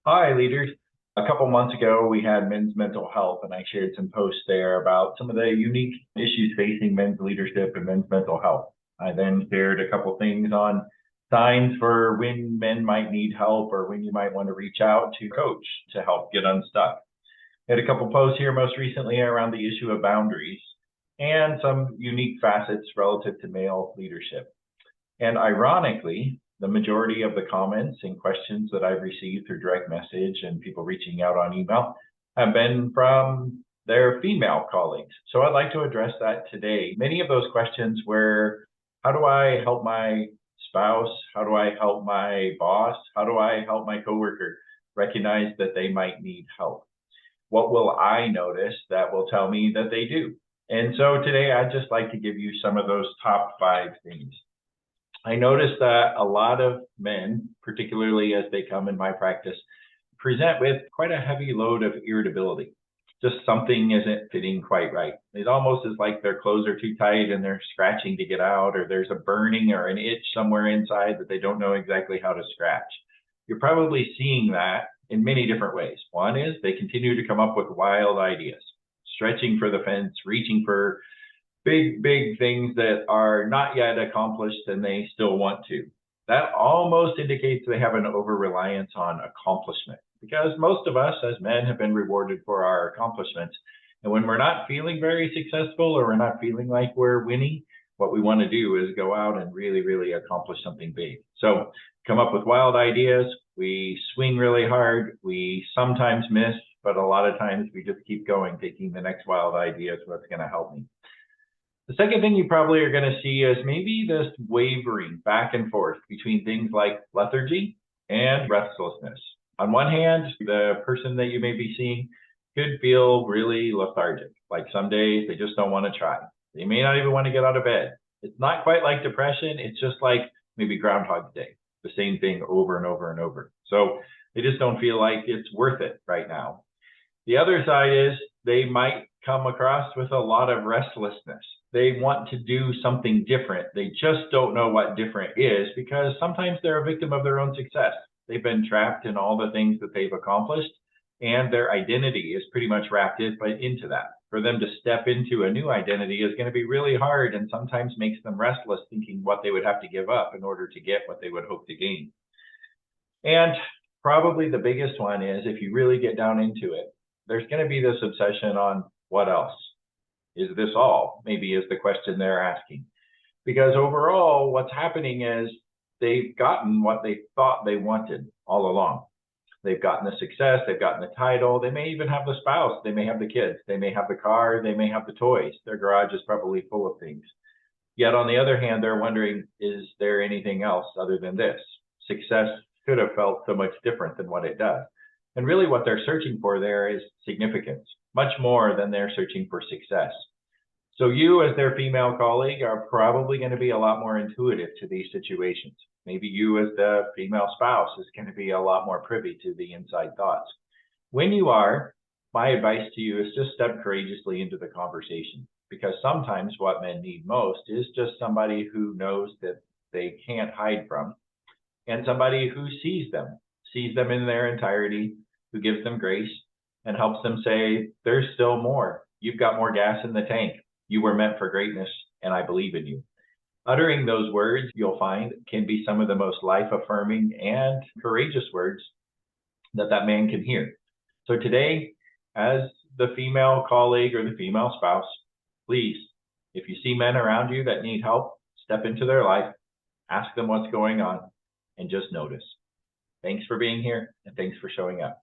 Hi, leaders. A couple months ago, we had men's mental health, and I shared some posts there about some of the unique issues facing men's leadership and men's mental health. I then shared a couple things on signs for when men might need help or when you might want to reach out to coach to help get unstuck. I had a couple posts here most recently around the issue of boundaries and some unique facets relative to male leadership. And ironically, the majority of the comments and questions that I've received through direct message and people reaching out on email have been from their female colleagues. So I'd like to address that today. Many of those questions were, how do I help my spouse? How do I help my boss? How do I help my coworker recognize that they might need help? What will I notice that will tell me that they do? And so today I'd just like to give you some of those top 5 things. I noticed that a lot of men, particularly as they come in my practice, present with quite a heavy load of irritability. Just something isn't fitting quite right. It almost is like their clothes are too tight and they're scratching to get out, or there's a burning or an itch somewhere inside that they don't know exactly how to scratch. You're probably seeing that in many different ways. One is they continue to come up with wild ideas, stretching for the fence, reaching for big things that are not yet accomplished and they still want to. That almost indicates they have an over reliance on accomplishment, because most of us as men have been rewarded for our accomplishments. And when we're not feeling very successful or we're not feeling like we're winning, what we want to do is go out and really accomplish something big. So come up with wild ideas. We swing really hard. We sometimes miss, but a lot of times we just keep going, thinking the next wild idea is what's going to help me. The second thing you probably are going to see is maybe this wavering back and forth between things like lethargy and restlessness. On one hand, the person that you may be seeing could feel really lethargic, like some days they just don't want to try. They may not even want to get out of bed. It's not quite like depression. It's just like maybe Groundhog Day, the same thing over and over and over. So they just don't feel like it's worth it right now. The other side is they might come across with a lot of restlessness. They want to do something different. They just don't know what different is, because sometimes they're a victim of their own success. They've been trapped in all the things that they've accomplished, and their identity is pretty much wrapped into that. For them to step into a new identity is going to be really hard, and sometimes makes them restless, thinking what they would have to give up in order to get what they would hope to gain. And probably the biggest one is, if you really get down into it, there's going to be this obsession on what else. Is this all? Maybe is the question they're asking. Because overall, what's happening is they've gotten what they thought they wanted all along. They've gotten the success, they've gotten the title, they may even have the spouse, they may have the kids, they may have the car, they may have the toys. Their garage is probably full of things. Yet on the other hand, they're wondering, is there anything else other than this? Success could have felt so much different than what it does. And really what they're searching for there is significance, much more than they're searching for success. So you, as their female colleague, are probably going to be a lot more intuitive to these situations. Maybe you, as the female spouse, is going to be a lot more privy to the inside thoughts. When you are, my advice to you is just step courageously into the conversation, because sometimes what men need most is just somebody who knows that they can't hide from, and somebody who sees them in their entirety, who gives them grace and helps them say, there's still more. You've got more gas in the tank. You were meant for greatness, and I believe in you. Uttering those words, you'll find, can be some of the most life-affirming and courageous words that man can hear. So today, as the female colleague or the female spouse, please, if you see men around you that need help, step into their life, ask them what's going on, and just notice. Thanks for being here, and thanks for showing up.